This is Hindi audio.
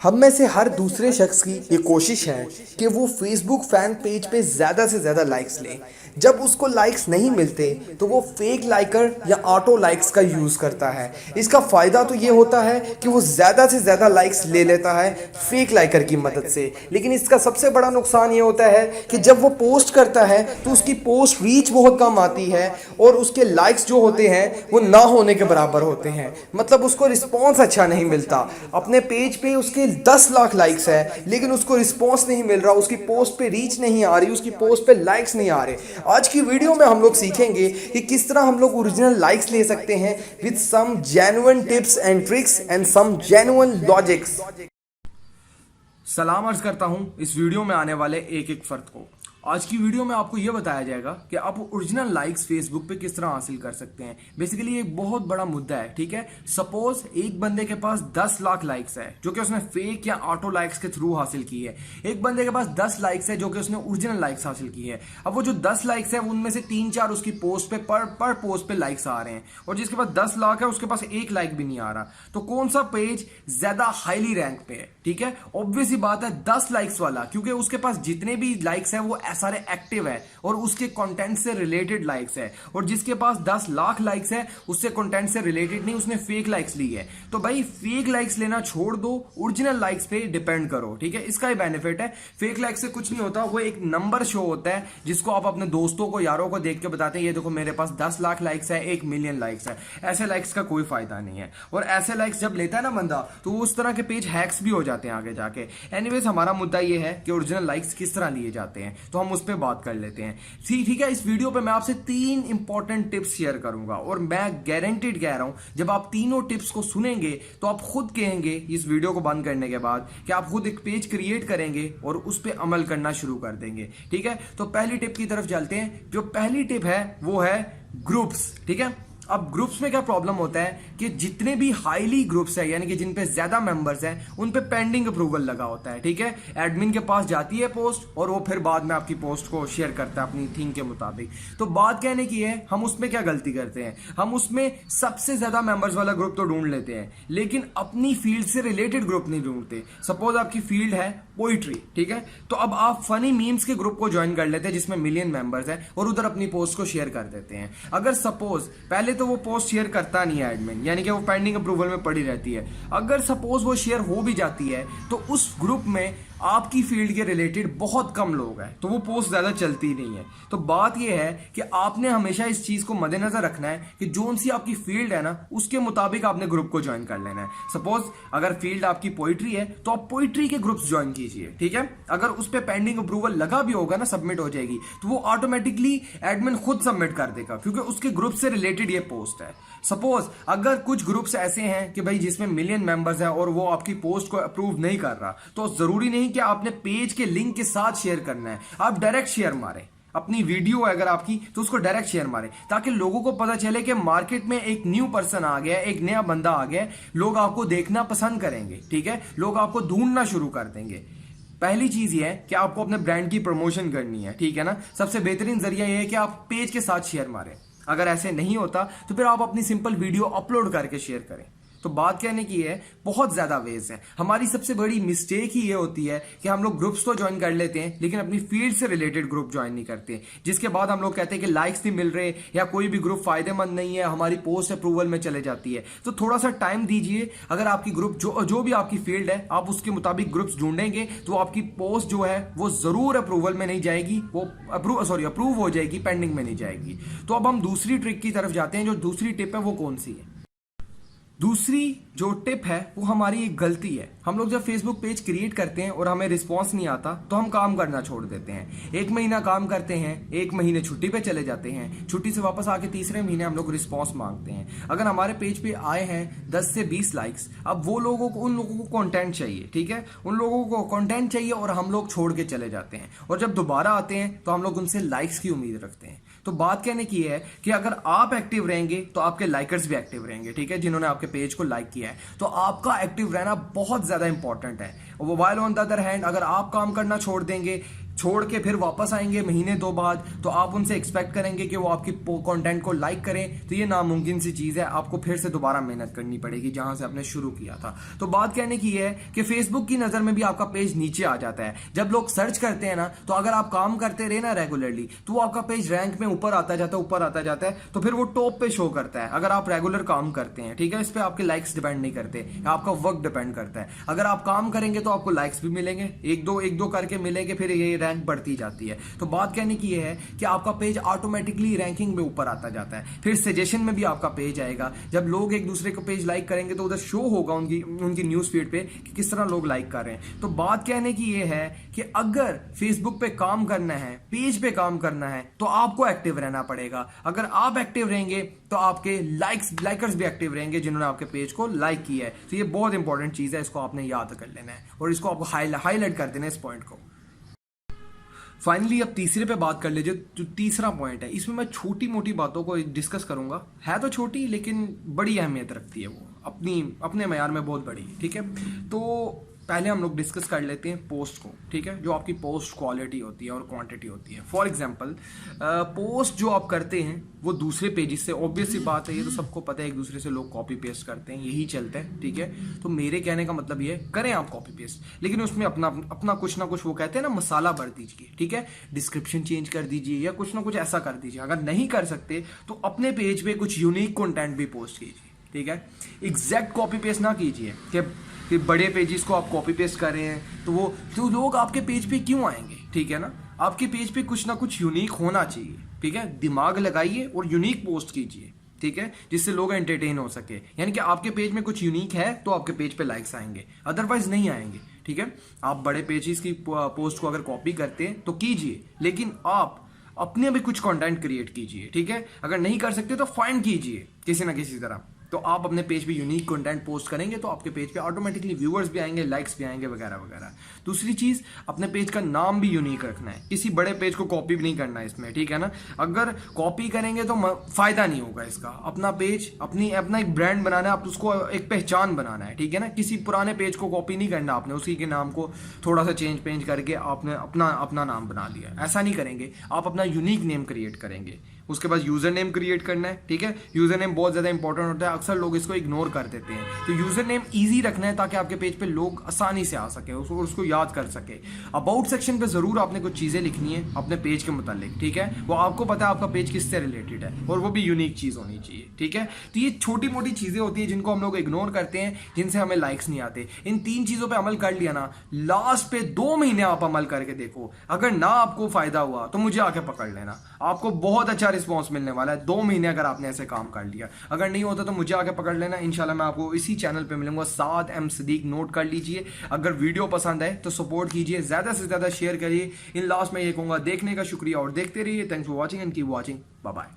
हम में से हर दूसरे शख्स की ये कोशिश है कि वो फेसबुक फैन पेज पे ज़्यादा से ज़्यादा लाइक्स ले। जब उसको लाइक्स नहीं मिलते तो वो फेक लाइकर या ऑटो लाइक्स का यूज़ करता है। इसका फ़ायदा तो ये होता है कि वो ज़्यादा से ज़्यादा लाइक्स ले लेता है फेक लाइकर की मदद से, लेकिन इसका सबसे बड़ा नुकसान ये होता है कि जब वो पोस्ट करता है तो उसकी पोस्ट रीच बहुत कम आती है और उसके लाइक्स जो होते हैं वो ना होने के बराबर होते हैं। मतलब उसको रिस्पॉन्स अच्छा नहीं मिलता। अपने पेज पे उसके 10 लाख लाइक्स है लेकिन उसको रिस्पॉन्स नहीं मिल रहा, उसकी पोस्ट पे रीच नहीं आ रही, उसकी पोस्ट पे लाइक्स नहीं आ रहे। आज की वीडियो में हम लोग सीखेंगे कि किस तरह हम लोग ओरिजिनल लाइक्स ले सकते हैं with some genuine tips and tricks and some genuine logics. सलाम अर्ज करता हूं इस वीडियो में आने वाले एक एक फर्द को। आज की वीडियो में आपको यह बताया जाएगा कि आप ओरिजिनल लाइक्स फेसबुक पे किस तरह हासिल कर सकते हैं। बेसिकली एक बहुत बड़ा मुद्दा है, ठीक है। सपोज एक बंदे के पास 10 लाख लाइक्स है जो कि उसने फेक या ऑटो लाइक्स के थ्रू हासिल की है। एक बंदे के पास 10 लाइक्स है जो कि उसने ओरिजिनल लाइक्स हासिल की है। अब वो जो 10 लाइक्स है उनमें से 3-4 उसकी पोस्ट पे पर पोस्ट पे लाइक्स आ रहे हैं और जिसके पास 10 लाख है उसके पास एक लाइक भी नहीं आ रहा। तो कौन सा पेज ज्यादा हाईली रैंक पे है? ठीक है, ऑब्वियस ही बात है 10 लाइक्स वाला, क्योंकि उसके पास जितने भी लाइक्स है वो सारे एक्टिव है और उसके कंटेंट से रिलेटेड लाइक्स है। और जिसके पास 10 लाख लाइक्स है उससे कंटेंट से रिलेटेड नहीं, उसने फेक लाइक्स ली है। तो भाई फेक लाइक्स लेना छोड़ दो, ओरिजिनल लाइक्स पे डिपेंड करो, ठीक है। इसका ही बेनिफिट है। फेक लाइक्स से कुछ नहीं होता, वो एक नंबर शो होता है जिसको आप अपने दोस्तों को, यारों को देख के बताते हैं ये देखो मेरे पास 10 लाख लाइक्स है, 1 मिलियन लाइक्स है। ऐसे लाइक्स का कोई फायदा नहीं है। और ऐसे लाइक्स जब लेता है ना बंदा तो उस तरह के पेज हैक्स भी हो जाते हैं आगे जाके। एनीवेज हमारा मुद्दा ये है कि ओरिजिनल लाइक्स किस तरह लिए जाते हैं, तो हम उस पर बात कर लेते हैं। ठीक है, इस वीडियो पे मैं आपसे 3 इंपॉर्टेंट टिप्स शेयर करूंगा और मैं गारंटीड कह रहा हूं जब आप तीनों टिप्स को सुनेंगे तो आप खुद कहेंगे इस वीडियो को बंद करने के बाद कि आप खुद एक पेज क्रिएट करेंगे और उस पर अमल करना शुरू कर देंगे। ठीक है, तो पहली टिप की तरफ चलते हैं। जो पहली टिप है वो है ग्रुप्स। ठीक है, अब ग्रुप्स में क्या प्रॉब्लम होता है कि जितने भी हाईली ग्रुप्स है यानी कि जिन पे ज्यादा मेंबर्स हैं उन पे पेंडिंग अप्रूवल लगा होता है। ठीक है, एडमिन के पास जाती है पोस्ट और वो फिर बाद में आपकी पोस्ट को शेयर करता है अपनी थीम के मुताबिक। तो बात कहने की है हम उसमें क्या गलती करते हैं, हम उसमें सबसे ज्यादा मेंबर्स वाला ग्रुप तो ढूंढ लेते हैं लेकिन अपनी फील्ड से रिलेटेड ग्रुप नहीं ढूंढते। सपोज आपकी फील्ड है पोइट्री, ठीक है, तो अब आप फनी मीम्स के ग्रुप को ज्वाइन कर लेते हैं जिसमें मिलियन मेंबर्स हैं और उधर अपनी पोस्ट को शेयर कर देते हैं। अगर सपोज पहले तो वो पोस्ट शेयर करता नहीं है एडमिन, यानी कि वो पेंडिंग अप्रूवल में पड़ी रहती है। अगर सपोज वो शेयर हो भी जाती है तो उस ग्रुप में आपकी फील्ड के रिलेटेड बहुत कम लोग हैं तो वो पोस्ट ज्यादा चलती नहीं है। तो बात यह है कि आपने हमेशा इस चीज को मद्देनजर रखना है कि जोन सी आपकी फील्ड है ना उसके मुताबिक आपने ग्रुप को ज्वाइन कर लेना है। सपोज अगर फील्ड आपकी पोइट्री है तो आप पोइट्री के ग्रुप्स ज्वाइन कीजिए। ठीक है, अगर उस पर पेंडिंग अप्रूवल लगा भी होगा ना, सबमिट हो जाएगी, तो वो ऑटोमेटिकली एडमिन खुद सबमिट कर देगा क्योंकि उसके ग्रुप से रिलेटेड ये पोस्ट है। सपोज अगर कुछ ग्रुप्स ऐसे हैं कि भाई जिसमें मिलियन मेंबर्स हैं और वो आपकी पोस्ट को अप्रूव नहीं कर रहा, तो जरूरी नहीं कि आपने पेज के लिंक के साथ शेयर करना है। आप डायरेक्ट शेयर मारें, अपनी वीडियो है अगर आपकी तो उसको डायरेक्ट शेयर मारें ताकि लोगों को पता चले कि मार्केट में एक न्यू पर्सन आ गया है, एक नया बंदा आ गया है। लोग आपको देखना पसंद करेंगे, ठीक है, लोग आपको ढूंढना शुरू कर देंगे। पहली चीज ये है कि आपको अपने ब्रांड की प्रमोशन करनी है, ठीक है ना। सबसे बेहतरीन जरिया यह है कि आप पेज के साथ शेयर मारें। अगर ऐसे नहीं होता तो फिर आप अपनी सिंपल वीडियो अपलोड करके शेयर करें। तो बात कहने की है बहुत ज्यादा वेज है। हमारी सबसे बड़ी मिस्टेक ही ये होती है कि हम लोग ग्रुप्स तो ज्वाइन कर लेते हैं लेकिन अपनी फील्ड से रिलेटेड ग्रुप ज्वाइन नहीं करते, जिसके बाद हम लोग कहते हैं कि लाइक्स नहीं मिल रहे या कोई भी ग्रुप फायदेमंद नहीं है, हमारी पोस्ट अप्रूवल में चले जाती है। तो थोड़ा सा टाइम दीजिए। अगर आपकी ग्रुप जो भी आपकी फील्ड है आप उसके मुताबिक ग्रुप्स ढूंढेंगे तो आपकी पोस्ट जो है वो जरूर अप्रूवल में नहीं जाएगी, वो अप्रूव हो जाएगी, पेंडिंग में नहीं जाएगी। तो अब हम दूसरी ट्रिक की तरफ जाते हैं। जो दूसरी टिप है वो कौन सी है? दूसरी जो टिप है वो हमारी एक गलती है। हम लोग जब फेसबुक पेज क्रिएट करते हैं और हमें रिस्पांस नहीं आता तो हम काम करना छोड़ देते हैं। 1 महीना काम करते हैं, 1 महीने छुट्टी पे चले जाते हैं, छुट्टी से वापस आके तीसरे महीने हम लोग रिस्पांस मांगते हैं। अगर हमारे पेज पे आए हैं 10 से 20 लाइक्स, अब वो उन लोगों को कंटेंट चाहिए, ठीक है, उन लोगों को कंटेंट चाहिए और हम लोग छोड़ के चले जाते हैं और जब दोबारा आते हैं तो हम लोग उनसे लाइक्स की उम्मीद रखते हैं। तो बात कहने की है कि अगर आप एक्टिव रहेंगे तो आपके लाइकर्स भी एक्टिव रहेंगे, ठीक है, जिन्होंने आपके पेज को लाइक किया है। तो आपका एक्टिव रहना बहुत ज्यादा इंपॉर्टेंट है। Mobile on the other hand अगर आप काम करना छोड़ देंगे, छोड़ के फिर वापस आएंगे महीने 2 बाद, तो आप उनसे एक्सपेक्ट करेंगे कि वो आपकी कंटेंट को लाइक करें, तो ये नामुमकिन सी चीज़ है। आपको फिर से दोबारा मेहनत करनी पड़ेगी जहां से आपने शुरू किया था। तो बात कहने की ये है कि फेसबुक की नज़र में भी आपका पेज नीचे आ जाता है। जब लोग सर्च करते हैं ना, तो अगर आप काम करते रहे ना रेगुलरली, तो वो आपका पेज रैंक में ऊपर आता जाता है, ऊपर आता जाता है, तो फिर वो टॉप पे शो करता है। अगर आप रेगुलर काम करते हैं, ठीक है, इस पर आपके लाइक्स डिपेंड नहीं करते, आपका वर्क डिपेंड करता है। अगर आप काम करेंगे तो आपको लाइक्स भी मिलेंगे, एक दो करके मिलेंगे, फिर ये रैंक बढ़ती जाती है। तो बात कहने की ये है कि आपका पेज ऑटोमेटिकली रैंकिंग में ऊपर आता जाता है। फिर सजेशन में भी आपका पेज आएगा। जब लोग एक दूसरे को पेज लाइक करेंगे तो उधर शो होगा उनकी न्यूज़ फीड पे कि किस तरह लोग लाइक कर रहे हैं। तो बात कहने की ये है कि अगर फेसबुक पे काम करना है, पेज पे काम करना है, तो आपको एक्टिव रहना पड़ेगा। अगर आप एक्टिव रहेंगे तो आपके लाइकर्स भी एक्टिव रहेंगे जिन्होंने आपके पेज को लाइक किया है। तो ये बहुत इंपॉर्टेंट चीज है, इसको आपने याद कर लेना है और इसको आपको हाईलाइट कर देना है इस पॉइंट को। फाइनली अब तीसरे पे बात कर लीजिए। जो तीसरा पॉइंट है, इसमें मैं छोटी मोटी बातों को डिस्कस करूंगा, है तो छोटी लेकिन बड़ी अहमियत रखती है, वो अपने मयार में बहुत बड़ी, ठीक है। तो पहले हम लोग डिस्कस कर लेते हैं पोस्ट को, ठीक है, जो आपकी पोस्ट क्वालिटी होती है और क्वांटिटी होती है। फॉर एग्जांपल पोस्ट जो आप करते हैं वो दूसरे पेजेस से, ऑब्वियस सी बात है, ये तो सबको पता है, एक दूसरे से लोग कॉपी पेस्ट करते हैं, यही चलता है, ठीक है। तो मेरे कहने का मतलब ये है, करें आप कॉपी पेस्ट, लेकिन उसमें अपना कुछ ना कुछ, वो कहते हैं ना, मसाला भर दीजिए, ठीक है। डिस्क्रिप्शन चेंज कर दीजिए या कुछ ना कुछ ऐसा कर दीजिए। अगर नहीं कर सकते तो अपने पेज पे कुछ यूनिक कंटेंट भी पोस्ट कीजिए, ठीक है। एग्जैक्ट कॉपी पेस्ट ना कीजिए कि बड़े पेजेस को आप कॉपी पेस्ट कर रहे हैं तो लोग आपके पेज पे क्यों आएंगे, ठीक है ना। आपके पेज पे कुछ ना कुछ यूनिक होना चाहिए, ठीक है। दिमाग लगाइए और यूनिक पोस्ट कीजिए, ठीक है, जिससे लोग एंटरटेन हो सके। यानी कि आपके पेज में कुछ यूनिक है तो आपके पेज पे लाइक्स आएंगे, अदरवाइज नहीं आएंगे, ठीक है। आप बड़े पेजेस की पोस्ट को अगर कॉपी करते हैं तो कीजिए, लेकिन आप अपने भी कुछ कंटेंट क्रिएट कीजिए, ठीक है। अगर नहीं कर सकते तो फाइंड कीजिए किसी ना किसी तरह। तो आप अपने पेज पे यूनिक कंटेंट पोस्ट करेंगे तो आपके पेज पे ऑटोमेटिकली व्यूअर्स भी आएंगे, लाइक्स भी आएंगे, वगैरह वगैरह। दूसरी चीज, अपने पेज का नाम भी यूनिक रखना है, किसी बड़े पेज को कॉपी भी नहीं करना है इसमें, ठीक है ना। अगर कॉपी करेंगे तो फायदा नहीं होगा इसका। अपना पेज अपना एक ब्रांड बनाना है, आप उसको एक पहचान बनाना है, ठीक है ना। किसी पुराने पेज को कॉपी नहीं करना आपने, उसी के नाम को थोड़ा सा चेंज करके आपने अपना नाम बना लिया, ऐसा नहीं करेंगे। आप अपना यूनिक नेम क्रिएट करेंगे। उसके बाद यूजर नेम क्रिएट करना है, ठीक है। यूजर नेम बहुत ज्यादा इंपॉर्टेंट होता है, अक्सर लोग इसको इग्नोर कर देते हैं। तो यूजर नेम इजी रखना है ताकि आपके पेज पे लोग आसानी से आ सके, उसको याद कर सके। अबाउट सेक्शन पे जरूर आपने कुछ चीजें लिखनी है अपने पेज के मुतालिक, ठीक है। वो आपको पता है आपका पेज किससे रिलेटेड है और वो भी यूनिक चीज होनी चाहिए, ठीक है। तो ये छोटी मोटी चीजें होती है जिनको हम लोग इग्नोर करते हैं, जिनसे हमें लाइक्स नहीं आते। इन 3 चीजों पर अमल कर लिया ना, लास्ट पे 2 महीने आप अमल करके देखो, अगर ना आपको फायदा हुआ तो मुझे आके पकड़ लेना, आपको बहुत अच्छा रिस्पॉन्स मिलने वाला है। 2 महीने अगर आपने ऐसे काम कर लिया, अगर नहीं होता तो मुझे आके पकड़ लेना। इंशाल्लाह मैं आपको इसी चैनल पे मिलूंगा, साद एम सदीक, नोट कर लीजिए। अगर वीडियो पसंद आए तो सपोर्ट कीजिए, ज्यादा से ज्यादा शेयर करिए। इन लास्ट में ये कहूंगा, देखने का शुक्रिया और देखते रहिए। Thanks for watching and keep watching. Bye bye.